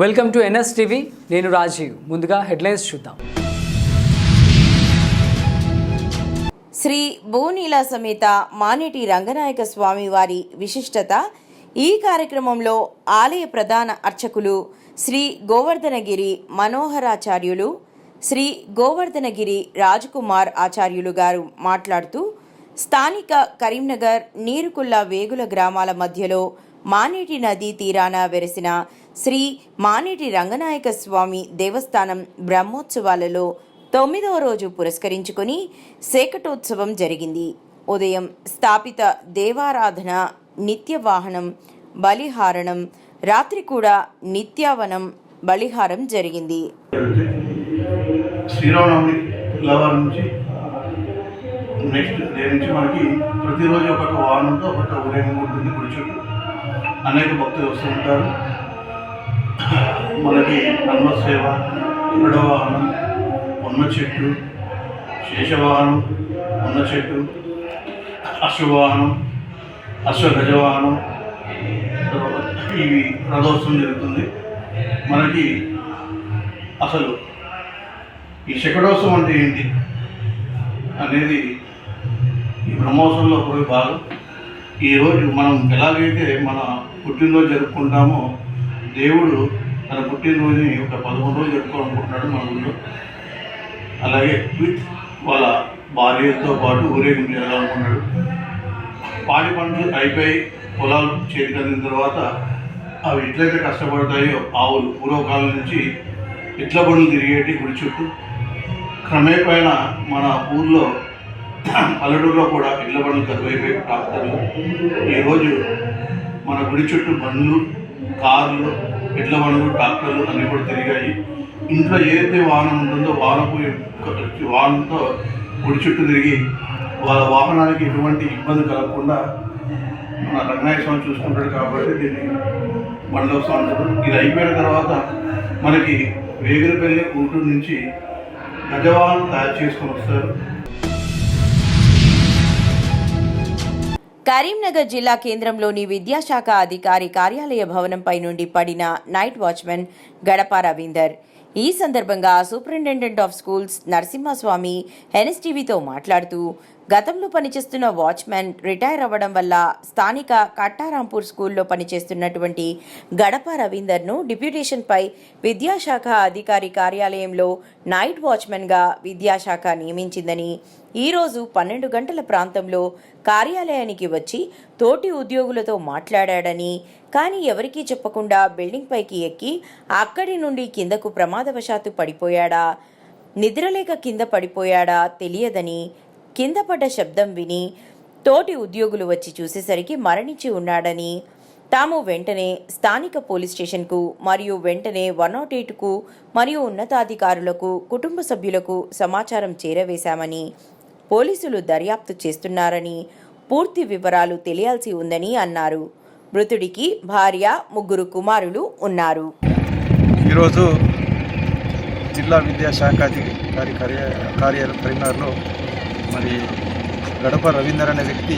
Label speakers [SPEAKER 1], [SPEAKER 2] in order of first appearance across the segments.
[SPEAKER 1] Welcome to NS TV. నేను రాజీవ్. ముందుగా headlines చూద్దాం.
[SPEAKER 2] శ్రీ భూనీల సమేత మానేటి రంగనాయక స్వామి వారి విశిష్టత. ఈ కార్యక్రమంలో ఆలయ ప్రధాన అర్చకులు శ్రీ గోవర్ధనగిరి మనోహరాచార్యులు, శ్రీ గోవర్ధనగిరి రాజకుమార్ ఆచార్యులు గారు మాట్లాడుతూ, స్థానిక కరీంనగర్ నీరుకుల్ల వేగుల గ్రామాల మధ్యలో మానేటి నదీ తీరాన వెరసిన శ్రీ మానేటి రంగనాయక స్వామి దేవస్థానం బ్రహ్మోత్సవాలలో 9వ రోజు పురస్కరించుకొని శేకటోత్సవం జరిగింది. ఉదయం స్థాపిత దేవారాధన, నిత్యవాహనం, బలిహారణం, రాత్రి కూడా నిత్యావనం బలిహారం జరిగింది.
[SPEAKER 3] నెక్స్ట్ డే నుంచి మనకి ప్రతిరోజు ఒక్కొక్క వాహనంతో ఒక్కొక్క ఊరేగింపు ఉంటుంది. గుడి చుట్టూ అనేక భక్తులు వస్తూ ఉంటారు. మనకి హనుమసేవ, గరుడ వాహనం, ఉన్న చెట్టు, శేషవాహనం, ఉన్న చెట్టు, అశ్వవాహనం, అశ్వగజవాహనం, ఇవి రథోత్సవం జరుగుతుంది. మనకి అసలు ఈ శకటోత్సవం అంటే ఏంటి అనేది ఈ బ్రహ్మోత్సవంలో ఒక భాగం. ఈరోజు మనం ఎలాగైతే మన పుట్టినరోజు జరుపుకుంటామో, దేవుడు తన పుట్టినరోజుని ఒక 11 రోజులు జరుపుకోవాలనుకుంటున్నాడు మన ఊళ్ళో. అలాగే విత్ వాళ్ళ భార్యతో పాటు ఊరేగింపు జరగాలనుకున్నాడు. పాడి పంటలు అయిపోయి పొలాలు చేతికి అందిన తర్వాత అవి ఎట్లయితే కష్టపడతాయో ఆవులు పూర్వకాలం నుంచి ఎట్ల బండ్లు తిరిగేటి గుడి చుట్టూ. క్రమేపైన మన ఊర్లో పల్లెటూరులో కూడా ఎడ్ల బండ్లు కరువైపోయి ట్రాక్టర్లు. ఈరోజు మన గుడి చుట్టూ బండ్లు, కార్లు, ఎడ్ల బండ్లు, ట్రాక్టర్లు అన్నీ కూడా తిరిగాయి. ఇంట్లో ఏదైతే వాహనం ఉంటుందో వాహనంతో గుడి చుట్టూ తిరిగి వాళ్ళ వాహనానికి ఎటువంటి ఇబ్బంది కలగకుండా మన రంగనాయక స్వామి చూసుకుంటాడు. కాబట్టి దీన్ని బండ్లోత్సవం అంటారు. ఇది అయిపోయిన తర్వాత మనకి వేగులపల్లి ఊటూరు నుంచి గజవాహనం తయారు చేసుకొని వస్తారు.
[SPEAKER 2] కరీంనగర్ జిల్లా కేంద్రంలోని విద్యాశాఖ అధికారి కార్యాలయ భవనంపై నుండి పడిన నైట్ వాచ్మెన్ గడప రవీందర్. ఈ సందర్భంగా సూపరింటెండెంట్ ఆఫ్ స్కూల్స్ నరసింహస్వామి ఎన్ఎస్టీవీతో మాట్లాడుతూ, గతంలో పనిచేస్తున్న వాచ్మెన్ రిటైర్ అవ్వడం వల్ల స్థానిక కట్టారాంపూర్ స్కూల్లో పనిచేస్తున్నటువంటి గడప రవీందర్ను డిప్యూటేషన్పై విద్యాశాఖ అధికారి కార్యాలయంలో నైట్ వాచ్మెన్గా విద్యాశాఖ నియమించిందని, ఈరోజు 12 గంటల ప్రాంతంలో కార్యాలయానికి వచ్చి తోటి ఉద్యోగులతో మాట్లాడాడని, కానీ ఎవరికీ చెప్పకుండా బిల్డింగ్ పైకి ఎక్కి అక్కడి నుండి కిందకు ప్రమాదవశాత్తు పడిపోయాడా, నిద్రలేక కింద పడిపోయాడా తెలియదని, కింద పడ్డ శబ్దం విని తోటి ఉద్యోగులు వచ్చి చూసేసరికి మరణించి ఉన్నాడని, తాము వెంటనే స్థానిక పోలీస్ స్టేషన్కు మరియు వెంటనే 108కు మరియు ఉన్నతాధికారులకు, కుటుంబ సభ్యులకు సమాచారం చేరవేశామని, పోలీసులు దర్యాప్తు చేస్తున్నారని, పూర్తి వివరాలు తెలియాల్సి ఉందని అన్నారు. మృతుడికి భార్య, 3 కుమారులు ఉన్నారు.
[SPEAKER 4] ఈరోజు జిల్లా విద్యాశాఖ అధికారి కార్యాలయం కరీంనగర్లో మరి గడప రవీందర్ అనే వ్యక్తి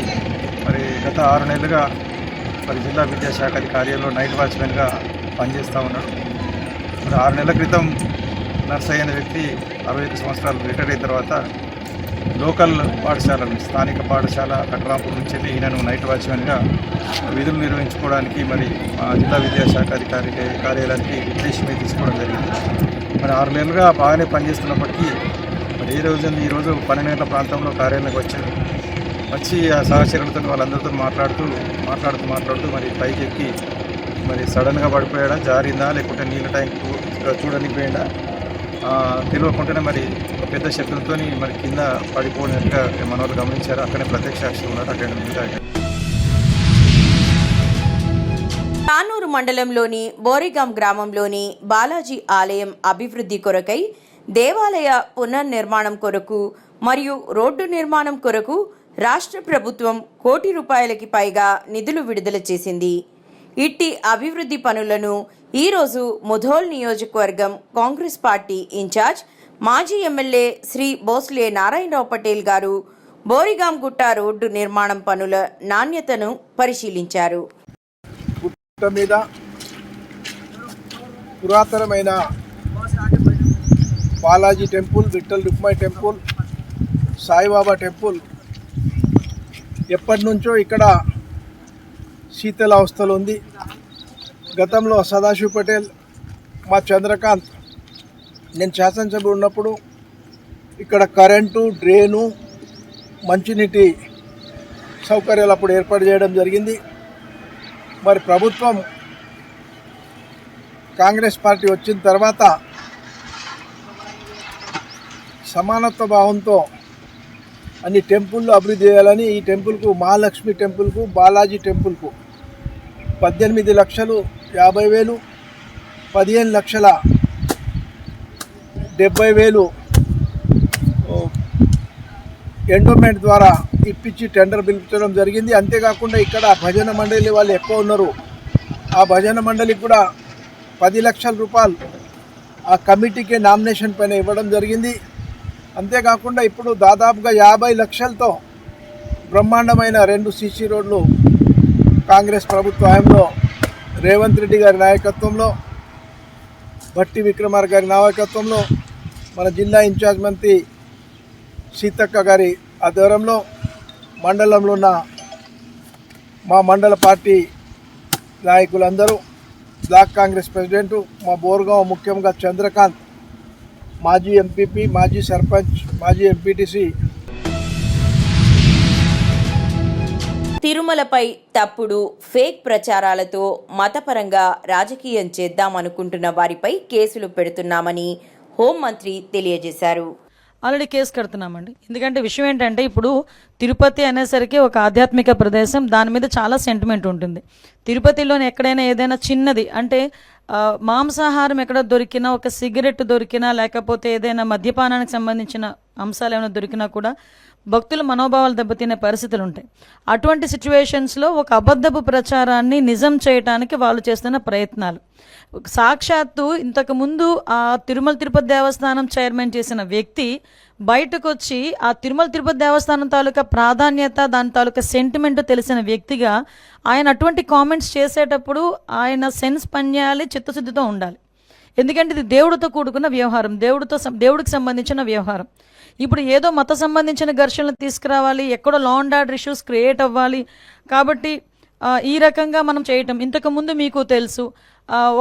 [SPEAKER 4] మరి గత 6 నెలలుగా మరి జిల్లా విద్యాశాఖ కార్యాలయంలో నైట్ వాచ్మెన్గా పనిచేస్తూ ఉన్నాడు. మరి 6 నెలల క్రితం నర్సయ్య అనే వ్యక్తి 65 సంవత్సరాలు రిటైర్ అయిన తర్వాత లోకల్ పాఠశాలలు, స్థానిక పాఠశాల కట్రాంపూర్ నుంచి వెళ్ళి ఈయనను నైట్ వాచ్మెన్గా విధులు నిర్వహించుకోవడానికి మరి మా జిల్లా విద్యాశాఖ అధికారి కార్యాలయానికి విదేశమే తీసుకోవడం జరిగింది. మరి 6 నెలలుగా బాగానే పనిచేస్తున్నప్పటికీ మరి ఈ రోజు 12 గంటల ప్రాంతంలో కార్యాలయానికి వచ్చి ఆ సహచరులతో వాళ్ళందరితో మాట్లాడుతూ మరి పైకి ఎక్కి మరి సడన్గా పడిపోయాడా, జారిందా, లేకుంటే నీళ్ళ ట్యాంక్ చూడడానికి పోయిందా తెలియకుండానే మరి ఒక పెద్ద శబ్దంతో మరి కింద పడిపోయినట్టుగా మన వాళ్ళు గమనించారు. అక్కడే ప్రత్యక్ష సాక్షులు ఉన్నారు. అక్కడ
[SPEAKER 2] తానూరు మండలంలోని బోరిగాం గ్రామంలోని బాలాజీ ఆలయం అభివృద్ధి కొరకై, దేవాలయ పునర్నిర్మాణం కొరకు మరియు రోడ్డు నిర్మాణం కొరకు రాష్ట్ర ప్రభుత్వం ₹1 కోటి పైగా నిధులు విడుదల చేసింది. ఇట్టి అభివృద్ధి పనులను ఈరోజు ముధోల్ నియోజకవర్గం కాంగ్రెస్ పార్టీ ఇన్ఛార్జ్ మాజీ ఎమ్మెల్యే శ్రీ బోస్లే నారాయణరావు పటేల్ గారు బోరిగాం గుట్ట రోడ్డు నిర్మాణం పనుల నాణ్యతను పరిశీలించారు.
[SPEAKER 5] గుట్ట మీద పురాతనమైన Balaji temple, Vithal Rukmai temple, Saibaba temple ఎప్పటి నుంచో ఇక్కడ శీతలావస్థలో ఉంది. గతంలో సదాశివ్ పటేల్, మా చంద్రకాంత్, నేను శాసనసభ ఉన్నప్పుడు ఇక్కడ కరెంటు, డ్రైను, మంచినీటి సౌకర్యాలు అప్పుడు ఏర్పాటు చేయడం జరిగింది. మరి ప్రభుత్వం కాంగ్రెస్ పార్టీ వచ్చిన తర్వాత సమానత్వ భావంతో అన్ని టెంపుల్లో అభివృద్ధి చేయాలని ఈ టెంపుల్కు, మహాలక్ష్మి టెంపుల్కు, బాలాజీ టెంపుల్కు 18,50,000, 15,70,000 ఎండోమెంట్ ద్వారా ఇప్పించి టెండర్ పిలిపించడం జరిగింది. అంతేకాకుండా ఇక్కడ భజన మండలి వాళ్ళు ఎక్కువ ఉన్నారు. ఆ భజన మండలికి కూడా 10 లక్షల రూపాయలు ఆ కమిటీకి నామినేషన్ పైన ఇవ్వడం జరిగింది. అంతేకాకుండా ఇప్పుడు దాదాపుగా 50 లక్షలతో బ్రహ్మాండమైన 2 సీసీ రోడ్లు కాంగ్రెస్ ప్రభుత్వ హయాంలో రేవంత్ రెడ్డి గారి నాయకత్వంలో, భట్టి విక్రమార్క గారి నాయకత్వంలో, మన జిల్లా ఇన్ఛార్జ్ మంత్రి సీతక్క గారి ఆధ్వర్యంలో మండలంలో ఉన్న మా మండల పార్టీ నాయకులందరూ, బ్లాక్ కాంగ్రెస్ ప్రెసిడెంటు, మా బోర్గాం ముఖ్యంగా చంద్రకాంత్, మాజీ ఎంపీపీ, మాజీ సర్పంచ్, మాజీ ఎంపీటీసీ.
[SPEAKER 2] తిరుమలపై తప్పుడు ఫేక్ ప్రచారాలతో మతపరంగా రాజకీయం చేద్దామనుకుంటున్న వారిపై కేసులు పెడుతున్నామని హోంమంత్రి తెలియజేశారు.
[SPEAKER 6] ఆల్రెడీ కేసు కడుతున్నామండి. ఎందుకంటే విషయం ఏంటంటే ఇప్పుడు తిరుపతి అనేసరికి ఒక ఆధ్యాత్మిక ప్రదేశం, దాని మీద చాలా సెంటిమెంట్ ఉంటుంది. తిరుపతిలోని ఎక్కడైనా ఏదైనా చిన్నది అంటే మాంసాహారం ఎక్కడ దొరికినా, ఒక సిగరెట్ దొరికినా, లేకపోతే ఏదైనా మద్యపానానికి సంబంధించిన అంశాలు ఏమైనా దొరికినా కూడా భక్తుల మనోభావాలు దెబ్బతినే పరిస్థితులు ఉంటాయి. అటువంటి సిచ్యువేషన్స్లో ఒక అబద్ధపు ప్రచారాన్ని నిజం చేయడానికి వాళ్ళు చేస్తున్న ప్రయత్నాలు, సాక్షాత్తు ఇంతకుముందు ఆ తిరుమల తిరుపతి దేవస్థానం చైర్మన్ చేసిన వ్యక్తి బయటకు వచ్చి ఆ తిరుమల తిరుపతి దేవస్థానం తాలూకా ప్రాధాన్యత, దాని తాలూకా సెంటిమెంట్ తెలిసిన వ్యక్తిగా ఆయన అటువంటి కామెంట్స్ చేసేటప్పుడు ఆయన సెన్స్ పనిచేయాలి, చిత్తశుద్ధితో ఉండాలి. ఎందుకంటే ఇది దేవుడితో కూడుకున్న వ్యవహారం, దేవుడికి సంబంధించిన వ్యవహారం. ఇప్పుడు ఏదో మత సంబంధించిన ఘర్షణలు తీసుకురావాలి, ఎక్కడో law and order issues create అవ్వాలి కాబట్టి ఈ రకంగా మనం చేయటం. ఇంతకుముందు మీకు తెలుసు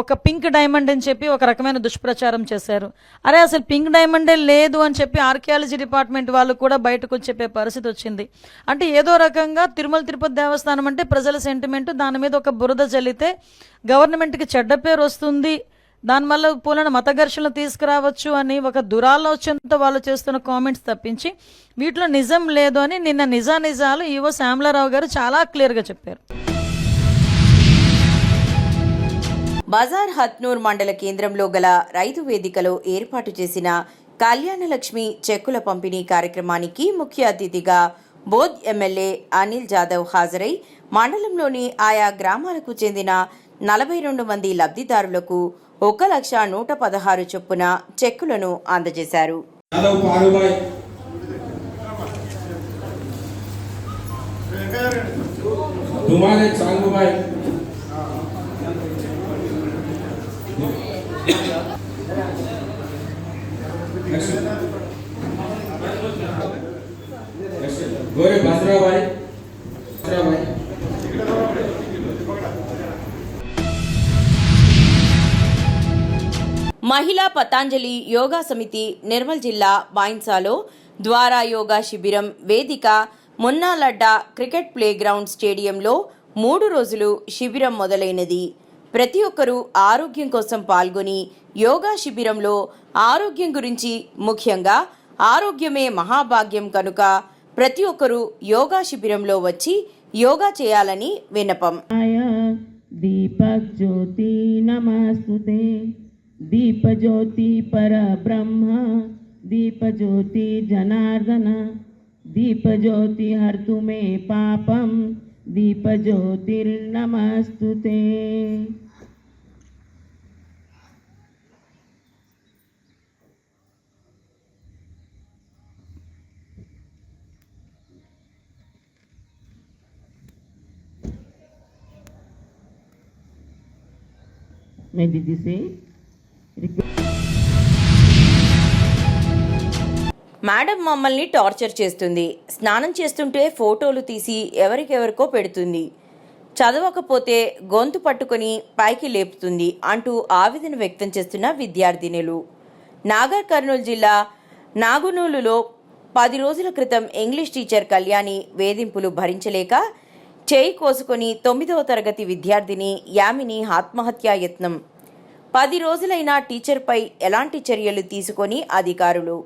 [SPEAKER 6] ఒక పింక్ డైమండ్ అని చెప్పి ఒక రకమైన దుష్ప్రచారం చేశారు. అరే అసలు పింక్ డైమండే లేదు అని చెప్పి ఆర్కియాలజీ డిపార్ట్మెంట్ వాళ్ళు కూడా బయటకు వచ్చి చెప్పే పరిస్థితి వచ్చింది. అంటే ఏదో రకంగా తిరుమల తిరుపతి దేవస్థానం అంటే ప్రజల సెంటిమెంట్, దాని మీద ఒక బురద జల్లితే గవర్నమెంట్కి చెడ్డ పేరు వస్తుంది, దానివల్ల పూలన మత ఘర్షణలు తీసుకురావచ్చు అని ఒక దురాలోచనతో వాళ్ళు చేస్తున్న కామెంట్స్ తప్పించి వీటిలో నిజం లేదు అని నిన్న నిజాలు ఈవో శ్యామలారావు గారు చాలా క్లియర్గా చెప్పారు.
[SPEAKER 2] బజార్ హత్నూర్ మండల కేంద్రంలో గల రైతు వేదికలో ఏర్పాటు చేసిన కళ్యాణలక్ష్మి చెక్కుల పంపిణీ కార్యక్రమానికి ముఖ్య అతిథిగా బోధ్ ఎమ్మెల్యే అనిల్ జాదవ్ హాజరై మండలంలోని ఆయా గ్రామాలకు చెందిన 42 మంది లబ్ధిదారులకు 1,116 చొప్పున చెక్కులను అందజేశారు. మహిళా పతాంజలి యోగా సమితి నిర్మల్ జిల్లా బాయిన్సాలో ద్వారా యోగా శిబిరం వేదిక మున్నాలడ్డా క్రికెట్ ప్లేగ్రౌండ్ స్టేడియంలో 3 రోజులు శిబిరం మొదలైనది. ప్రతి ఒక్కరూ ఆరోగ్యం కోసం పాల్గొని యోగా శిబిరంలో ఆరోగ్యం గురించి, ముఖ్యంగా ఆరోగ్యమే మహాభాగ్యం కనుక ప్రతి ఒక్కరూ యోగా శిబిరంలో వచ్చి యోగా చేయాలని విన్నపం.
[SPEAKER 7] దీపక్ జ్యోతి నమస్తుతే, దీప జ్యోతి పరబ్రహ్మ, దీప జ్యోతి జనార్దన, దీప జ్యోతి హర్తు మే పాపం, దీప జ్యోతిర్నమస్తుతే. May Didi say,
[SPEAKER 2] మేడం మమ్మల్ని టార్చర్ చేస్తుంది. స్నానం చేస్తుంటే ఫోటోలు తీసి ఎవరికెవరికో పెడుతుంది. చదవకపోతే గొంతు పట్టుకొని పైకి లేపుతుంది అంటూ ఆవేదన వ్యక్తం చేస్తున్న విద్యార్థినులు. నాగర్ కర్నూలు జిల్లా నాగునూలులో 10 రోజుల క్రితం ఇంగ్లీష్ టీచర్ కళ్యాణి వేధింపులు భరించలేక చేయి కోసుకొని 9వ తరగతి విద్యార్థిని యామిని ఆత్మహత్యా యత్నం. 10 రోజులైన టీచర్పై ఎలాంటి చర్యలు తీసుకొని అధికారులు.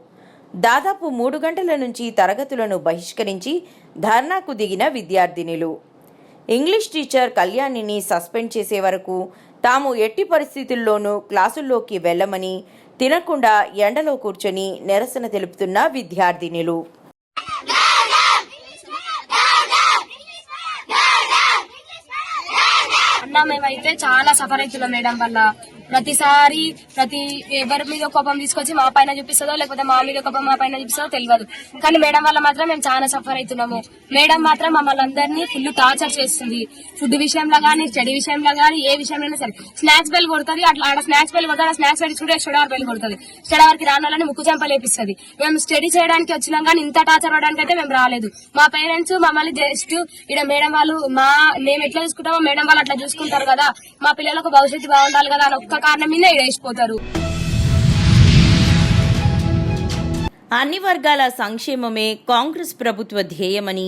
[SPEAKER 2] దాదాపు 3 గంటల నుంచి తరగతులను బహిష్కరించి ధర్నాకు దిగిన విద్యార్థినులు. ఇంగ్లీష్ టీచర్ కళ్యాణిని సస్పెండ్ చేసే వరకు తాము ఎట్టి పరిస్థితుల్లోనూ క్లాసుల్లోకి వెళ్లమని తినకుండా ఎండలో కూర్చొని నిరసన తెలుపుతున్న విద్యార్థినులు.
[SPEAKER 8] అన్నా మేమైతే చాలా సఫర్ అవుతున్నాం మేడం వల్ల. ప్రతిసారి ఎవరి మీద కోపం తీసుకొచ్చి మా పైన చూపిస్తుందో లేకపోతే మా మీద కోపం మా పైన చూపిస్తుందో తెలియదు. కానీ మేడం వల్ల మాత్రం మేము చాలా సఫర్ అవుతున్నాము. మేడం మాత్రం మమ్మల్ని అందరినీ ఫుల్ టార్చర్ చేస్తుంది. ఫుడ్ విషయంలో గానీ, స్టడీ విషయంలో గానీ, ఏ విషయంలో సరే. స్నాక్స్ బెల్ కొడుతుంది, అట్లా ఆడ స్నాక్స్ బెల్ కొడతా, స్నాక్స్ పెట్టుకుంటే స్టడీ బెల్ కొడుతుంది. స్టడీ వరకు రాని వాళ్ళని ముక్కు చెంపలేపిస్తుంది. మేము స్టడీ చేయడానికి వచ్చినాం కానీ ఇంత టార్చర్ అవ్వడానికి అయితే మేము రాలేదు. మా పేరెంట్స్ మమ్మల్ని జస్ట్ ఇక్కడ మేడం వాళ్ళు మేము ఎట్లా చూసుకుంటామో మేడం వాళ్ళు అట్లా చూసుకుంటారు కదా, మా పిల్లలకు భవిష్యత్తు బాగుండాలి కదా అని ఒక్క కారణం మీద వేసిపోతారు.
[SPEAKER 2] అన్ని వర్గాల సంక్షేమమే కాంగ్రెస్ ప్రభుత్వ ధ్యేయమని,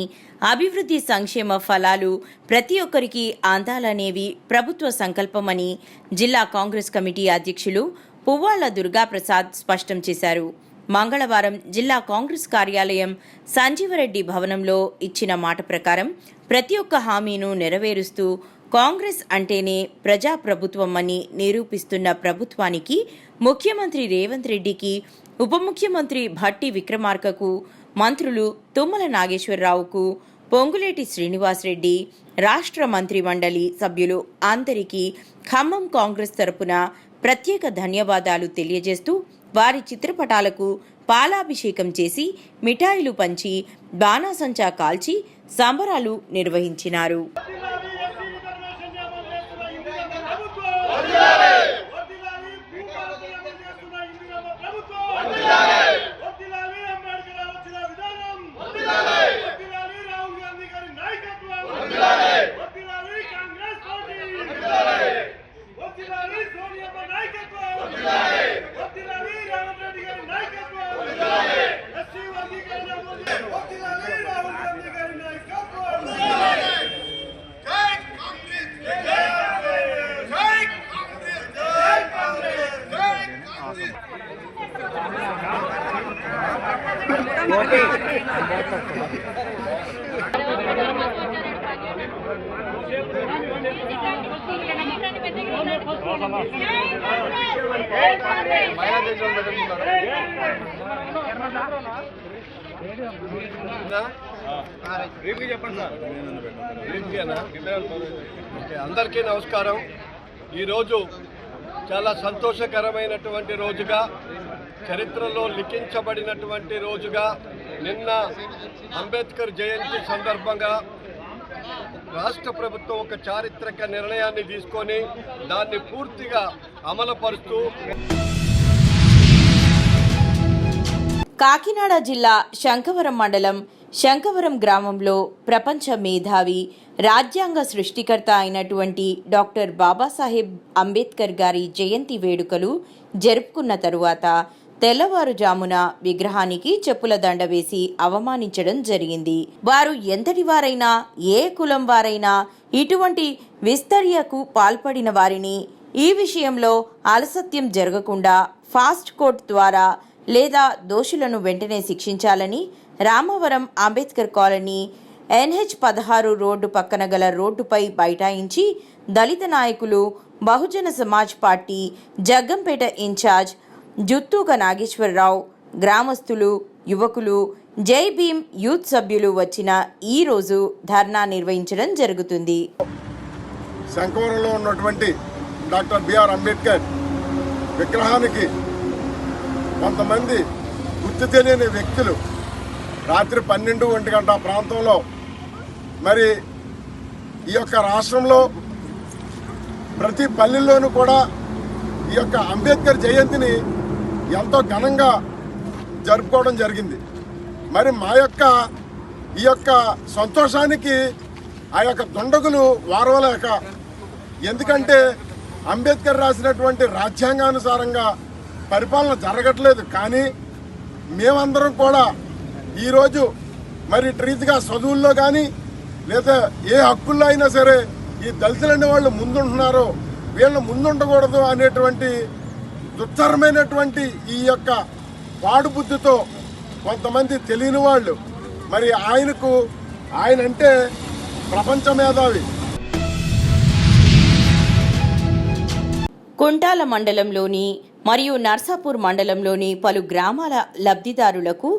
[SPEAKER 2] అభివృద్ధి సంక్షేమ ఫలాలు ప్రతి ఒక్కరికి అందాలనేవి ప్రభుత్వ సంకల్పమని జిల్లా కాంగ్రెస్ కమిటీ అధ్యక్షులు పువ్వాళ్ల దుర్గాప్రసాద్ స్పష్టం చేశారు. మంగళవారం జిల్లా కాంగ్రెస్ కార్యాలయం సంజీవరెడ్డి భవనంలో ఇచ్చిన మాట ప్రకారం ప్రతి ఒక్క హామీను నెరవేరుస్తూ కాంగ్రెస్ అంటేనే ప్రజాప్రభుత్వం అని నిరూపిస్తున్న ప్రభుత్వానికి ముఖ్యమంత్రి రేవంత్ రెడ్డికి, ఉప ముఖ్యమంత్రి భట్టి విక్రమార్కకు, మంత్రులు తుమ్మల నాగేశ్వరరావుకు, పొంగులేటి శ్రీనివాసరెడ్డి, రాష్ట్ర మంత్రి మండలి సభ్యులు అందరికీ ఖమ్మం కాంగ్రెస్ తరపున ప్రత్యేక ధన్యవాదాలు తెలియజేస్తూ వారి చిత్రపటాలకు పాలాభిషేకం చేసి మిఠాయిలు పంచి బాణాసంచా కాల్చి సంబరాలు నిర్వహించినారు.
[SPEAKER 9] అందరికీ నమస్కారం. ఈరోజు చాలా సంతోషకరమైనటువంటి రోజుగా, చరిత్రలో లిఖించబడినటువంటి రోజుగా, నిన్న అంబేద్కర్ జయంతి సందర్భంగా రాష్ట్ర ప్రభుత్వం ఒక చారిత్రక నిర్ణయాన్ని తీసుకొని దాన్ని పూర్తిగా అమలుపరుస్తూ
[SPEAKER 2] కాకినాడ జిల్లా శంఖవరం మండలం శంఖవరం గ్రామంలో ప్రపంచ మేధావి, రాజ్యాంగ సృష్టికర్త అయినటువంటి డాక్టర్ బాబాసాహెబ్ అంబేద్కర్ గారి జయంతి వేడుకలు జరుపుకున్న తరువాత తెల్లవారుజామున విగ్రహానికి చెప్పుల దండ వేసి అవమానించడం జరిగింది. వారు ఎంతటి వారైనా, ఏ కులం వారైనా ఇటువంటి విస్తర్యకు పాల్పడిన వారిని ఈ విషయంలో అలసత్యం జరగకుండా ఫాస్ట్ కోర్ట్ ద్వారా లేదా దోషులను వెంటనే శిక్షించాలని Ramavaram Ambedkar colony NH-16 road పక్కన గల రోడ్డుపై బైఠాయించి దళిత నాయకులు, బహుజన సమాజ్ పార్టీ జగ్గంపేట ఇన్ఛార్జ్ జుత్తూక నాగేశ్వరరావు, గ్రామస్తులు, యువకులు, జై భీమ్ యూత్ సభ్యులు వచ్చిన ఈ రోజు ధర్నా నిర్వహించడం జరుగుతుంది.
[SPEAKER 10] శంఖవరంలో ఉన్నటువంటి డాక్టర్ బిఆర్ అంబేద్కర్ విగ్రహానికి కొంతమంది గుర్తు తెలియని వ్యక్తులు రాత్రి 12-1 గంట ప్రాంతంలో మరి ఈ యొక్క రాష్ట్రంలో ప్రతి పల్లెల్లోనూ కూడా ఈ యొక్క అంబేద్కర్ జయంతిని ఎంతో ఘనంగా జరుపుకోవడం జరిగింది. మరి ఈ యొక్క సంతోషానికి ఆ యొక్క దుండగులు వారవలేక, ఎందుకంటే అంబేద్కర్ రాసినటువంటి రాజ్యాంగానుసారంగా పరిపాలన జరగట్లేదు. కానీ మేమందరం కూడా ఈరోజు మరి రీతిగా చదువుల్లో కానీ లేదా ఏ హక్కుల్లో అయినా సరే ఈ దళితులనే వాళ్ళు ముందుంటున్నారో వీళ్ళు ముందుండకూడదు అనేటువంటి దుర్ధరమైనటువంటి ఈ యొక్క వాడుబుద్ధితో కొంతమంది తెలియని వాళ్ళు మరి ఆయనంటే ప్రపంచ మేధావి.
[SPEAKER 2] కుంటాల మండలంలోని మరియు నర్సాపూర్ మండలంలోని పలు గ్రామాల లబ్ధిదారులకు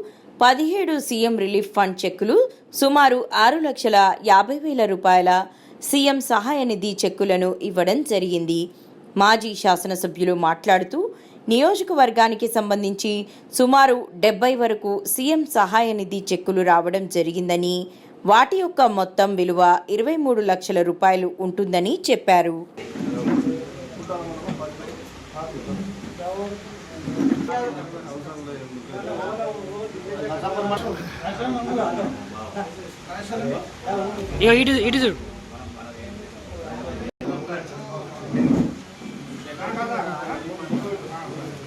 [SPEAKER 2] 17 సీఎం రిలీఫ్ ఫండ్ చెక్కులు, సుమారు 6,50,000 రూపాయల సీఎం సహాయ నిధి చెక్కులను ఇవ్వడం జరిగింది. మాజీ శాసనసభ్యులు మాట్లాడుతూ నియోజకవర్గానికి సంబంధించి సుమారు 70 వరకు సీఎం సహాయ నిధి చెక్కులు రావడం జరిగిందని, వాటి యొక్క మొత్తం విలువ 23 లక్షల రూపాయలు ఉంటుందని చెప్పారు.
[SPEAKER 1] ఇటు చూడు.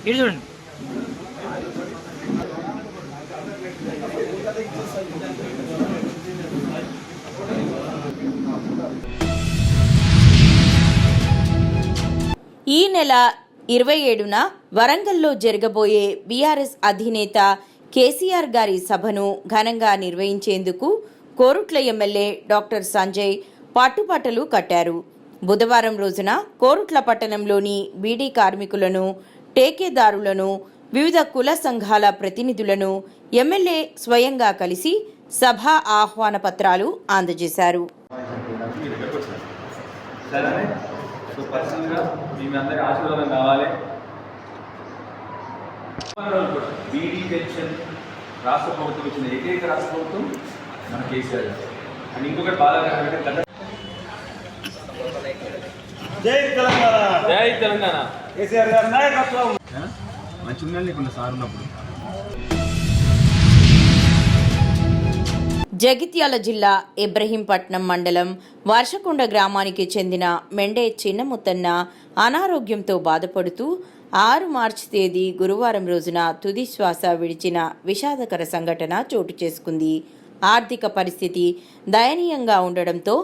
[SPEAKER 1] ఇటు చూడండి.
[SPEAKER 2] ఈ నెల 27న వరంగల్లో జరగబోయే బీఆర్ఎస్ అధినేత కేసీఆర్ గారి సభను ఘనంగా నిర్వహించేందుకు కోరుట్ల ఎమ్మెల్యే డాక్టర్ సంజయ్ పట్టుబట్టలు కట్టారు. బుధవారం రోజున కోరుట్ల పట్టణంలోని బీడీ కార్మికులను, టేకేదారులను, వివిధ కుల సంఘాల ప్రతినిధులను ఎమ్మెల్యే స్వయంగా కలిసి సభా ఆహ్వాన పత్రాలు అందజేశారు.
[SPEAKER 11] సో పర్సనల్గా మీ అందరి ఆశీర్వాదం కావాలి. బీడీ పెన్షన్ రాష్ట్ర ప్రభుత్వం ఇచ్చిన ఏకైక రాష్ట్ర ప్రభుత్వం మన కేసీఆర్ గారు. అండ్ ఇంకొకటి బాధాకరమైన జై తెలంగాణ, జై తెలంగాణ, కేసీఆర్ గారి నాయకత్వం. మంచి ఉండాలి నీకున్న సార్ ఉన్నప్పుడు.
[SPEAKER 2] జగిత్యాల జిల్లా ఇబ్రహీంపట్నం మండలం వర్షకొండ గ్రామానికి చెందిన మెండే చిన్నముత్తన్న అనారోగ్యంతో బాధపడుతూ 6 మార్చి తేదీ గురువారం రోజున తుది శ్వాస విడిచిన విషాదకర సంఘటన చోటు చేసుకుంది. ఆర్థిక పరిస్థితి దయనీయంగా ఉండడంతో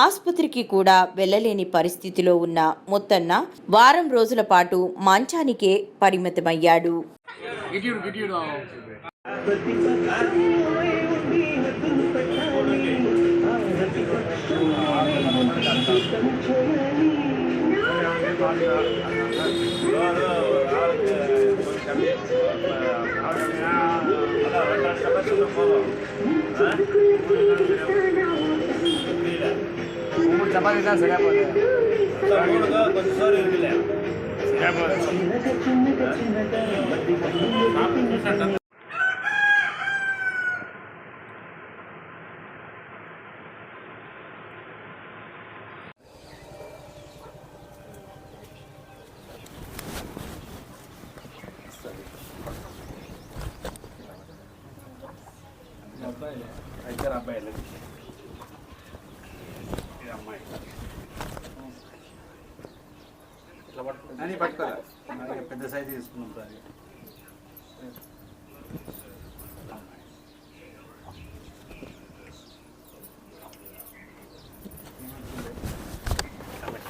[SPEAKER 2] ఆసుపత్రికి కూడా వెళ్లలేని పరిస్థితిలో ఉన్న ముత్తన్న వారం రోజుల పాటు మంచానికే పరిమితమయ్యాడు.
[SPEAKER 11] అని పట్టుకోవాలి, పెద్ద సైజు తీసుకున్నాం సార్.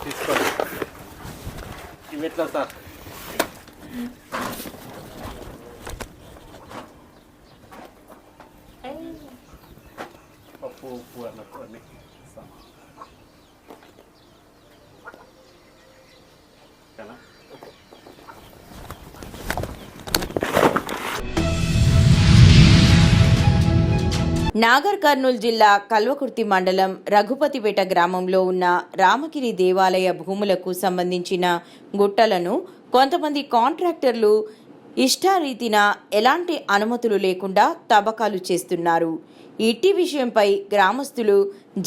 [SPEAKER 11] తీసుకోండి. ఇవి ఎట్లా సార్? పప్పు ఉప్పు అన్నట్టు అన్నీ ఓకేనా?
[SPEAKER 2] నాగర్ కర్నూలు జిల్లా కల్వకుర్తి మండలం రఘుపతిపేట గ్రామంలో ఉన్న రామగిరి దేవాలయ భూములకు సంబంధించిన గుట్టలను కొంతమంది కాంట్రాక్టర్లు ఇష్టారీతిన ఎలాంటి అనుమతులు లేకుండా తవ్వకాలు చేస్తున్నారు. ఇట్టి విషయంపై గ్రామస్తులు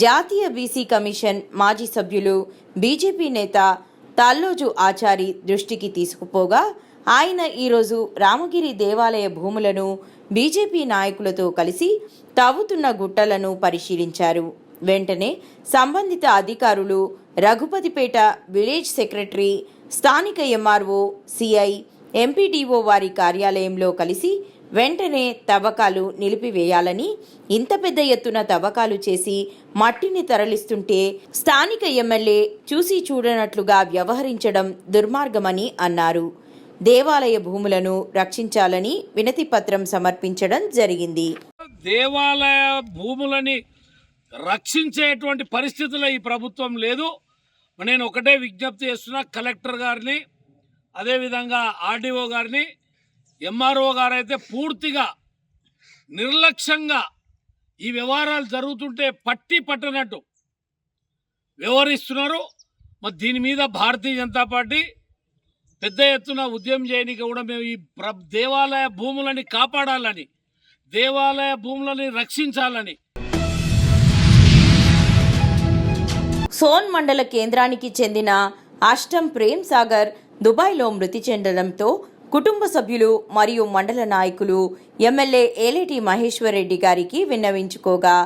[SPEAKER 2] జాతీయ బీసీ కమిషన్ మాజీ సభ్యులు బీజేపీ నేత తాల్లోజు ఆచారి దృష్టికి తీసుకుపోగా ఆయన ఈరోజు రామగిరి దేవాలయ భూములను బీజేపీ నాయకులతో కలిసి తవ్వుతున్న గుట్టలను పరిశీలించారు. వెంటనే సంబంధిత అధికారులు రఘుపతిపేట విలేజ్ సెక్రటరీ, స్థానిక ఎంఆర్ఓ, సిఐ, ఎంపీడీఓ వారి కార్యాలయంలో కలిసి వెంటనే తవ్వకాలు నిలిపివేయాలని, ఇంత పెద్ద ఎత్తున తవ్వకాలు చేసి మట్టిని తరలిస్తుంటే స్థానిక ఎమ్మెల్యే చూసి చూడనట్లుగా వ్యవహరించడం దుర్మార్గమని అన్నారు. దేవాలయ భూములను రక్షించాలని వినతి పత్రం సమర్పించడం జరిగింది.
[SPEAKER 12] దేవాలయ భూములని రక్షించేటువంటి పరిస్థితుల్లో ఈ ప్రభుత్వం లేదు. నేను ఒకటే విజ్ఞప్తి చేస్తున్నా, కలెక్టర్ గారిని, అదేవిధంగా ఆర్డీఓ గారిని, ఎంఆర్ఓ గారు అయితే పూర్తిగా నిర్లక్ష్యంగా ఈ వ్యవహారాలు జరుగుతుంటే పట్టి పట్టనట్టు వ్యవహరిస్తున్నారు. మరి దీని మీద భారతీయ జనతా పార్టీ పెద్ద ఎత్తున ఉద్యమం చేయడానికి కూడా మేము ఈ దేవాలయ భూములని కాపాడాలని, దేవాలయ భూములని రక్షించాలని.
[SPEAKER 2] సోన్ మండల కేంద్రానికి చెందిన అష్టం ప్రేమ్ సాగర్ దుబాయ్లో మృతి చెందడంతో కుటుంబ సభ్యులు మరియు మండల నాయకులు ఎమ్మెల్యే ఏలేటి మహేశ్వర్ రెడ్డి గారికి విన్నవించుకోగా,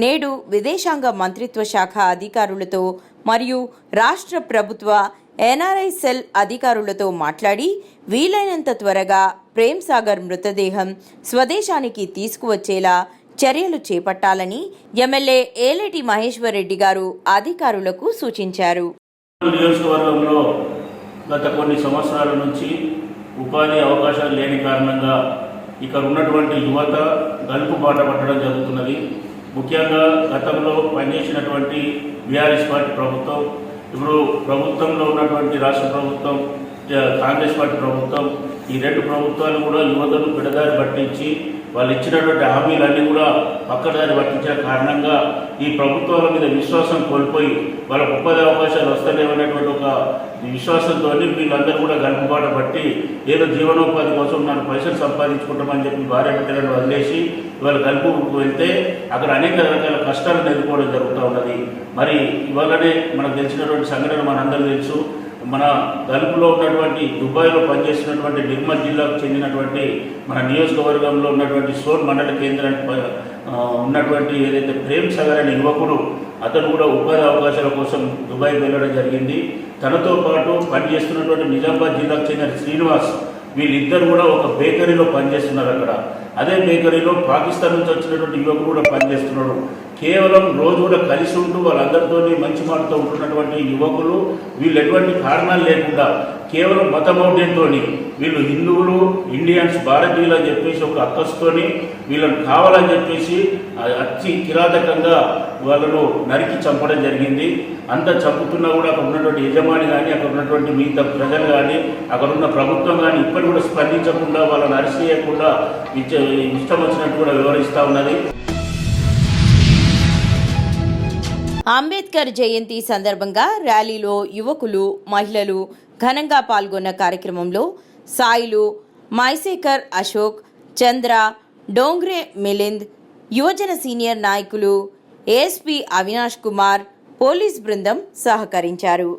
[SPEAKER 2] నేడు విదేశాంగ మంత్రిత్వ శాఖ అధికారులతో మరియు రాష్ట్ర ప్రభుత్వ ఎన్ఆర్ఐ సెల్ అధికారులతో మాట్లాడి వీలైనంత త్వరగా ప్రేమ్ సాగర్ మృతదేహం స్వదేశానికి తీసుకువచ్చేలా చర్యలు చేపట్టాలని ఎమ్మెల్యే ఏలేటి మహేశ్వర్ రెడ్డి గారు అధికారులకు సూచించారు.
[SPEAKER 13] నియోజకవర్గంలో గత కొన్ని సంవత్సరాల నుంచి ఉపాధి అవకాశాలు లేని కారణంగా ఇక్కడ ఉన్నటువంటి యువత గల్పు బాట పట్టడం జరుగుతున్నది. ముఖ్యంగా గతంలో పనిచేసినటువంటి బీఆర్ఎస్ పార్టీ ప్రభుత్వం, ఇప్పుడు ప్రభుత్వంలో ఉన్నటువంటి రాష్ట్ర ప్రభుత్వం, కాంగ్రెస్ పార్టీ ప్రభుత్వం, ఈ రెండు ప్రభుత్వాలు కూడా యువతను పిడదారి పట్టించి వాళ్ళు ఇచ్చినటువంటి హామీలన్నీ కూడా పక్కదారి పట్టించిన కారణంగా ఈ ప్రభుత్వాల మీద విశ్వాసం కోల్పోయి వాళ్ళకు ఉపాధి అవకాశాలు వస్తలేవనేటువంటి ఒక విశ్వాసంతో వీళ్ళందరూ కూడా గల్పుబాట పట్టి ఏదో జీవనోపాధి కోసం నన్ను పైసలు సంపాదించుకుంటామని చెప్పి భార్య బిడ్డలను వదిలేసి ఇవాళ గల్పుకు వెళ్తే అక్కడ అనేక రకాల కష్టాలను ఎదుర్కోవడం జరుగుతూ ఉన్నది. మరి ఇవాళనే మనకు తెలిసినటువంటి సంఘటన మనందరూ తెలుసు. మన గల్ఫ్లో ఉన్నటువంటి దుబాయ్లో పనిచేస్తున్నటువంటి నిర్మల్ జిల్లాకు చెందినటువంటి మన నియోజకవర్గంలో ఉన్నటువంటి సోన్ మండల కేంద్రానికి ఉన్నటువంటి ఏదైతే ప్రేమ్ సాగర్ అనే యువకుడు, అతను కూడా ఉపాధి అవకాశాల కోసం దుబాయ్కి వెళ్ళడం జరిగింది. తనతో పాటు పనిచేస్తున్నటువంటి నిజామాబాద్ జిల్లాకు చెందిన శ్రీనివాస్, వీళ్ళిద్దరు కూడా ఒక బేకరీలో పనిచేస్తున్నారు. అక్కడ అదే బేకరీలో పాకిస్తాన్ నుంచి వచ్చినటువంటి యువకుడు కూడా పనిచేస్తున్నాడు. కేవలం రోజు కూడా కలిసి ఉంటూ వాళ్ళందరితో మంచి మాటతో ఉంటున్నటువంటి యువకులు వీళ్ళు ఎటువంటి కారణాలు లేకుండా కేవలం మతమౌఢ్యంతో వీళ్ళు హిందువులు, ఇండియన్స్, భారతీయులు అని చెప్పేసి ఒక అక్కసుతోని వీళ్ళని కావాలని చెప్పేసి అతి కిరాతకంగా వాళ్ళను నరికి చంపడం జరిగింది. అంత చంపుతున్నా కూడా అక్కడ ఉన్నటువంటి యజమాని కానీ, అక్కడ ఉన్నటువంటి మిగతా ప్రజలు కానీ, అక్కడ ఉన్న ప్రభుత్వం కానీ ఇప్పటి కూడా స్పందించకుండా వాళ్ళని అరెస్ట్ చేయకుండా ఇష్టం వచ్చినట్టు కూడా వివరిస్తూ ఉన్నది.
[SPEAKER 2] అంబేద్కర్ జయంతి సందర్భంగా ర్యాలీలో యువకులు, మహిళలు ఘనంగా పాల్గొన్న కార్యక్రమంలో సాయిలు, మైసేకర్ అశోక్, చంద్ర, డోంగ్రే మిలింద్, యువజన సీనియర్ నాయకులు, ఏఎస్పీ అవినాష్ కుమార్, పోలీస్ బృందం సహకరించారు.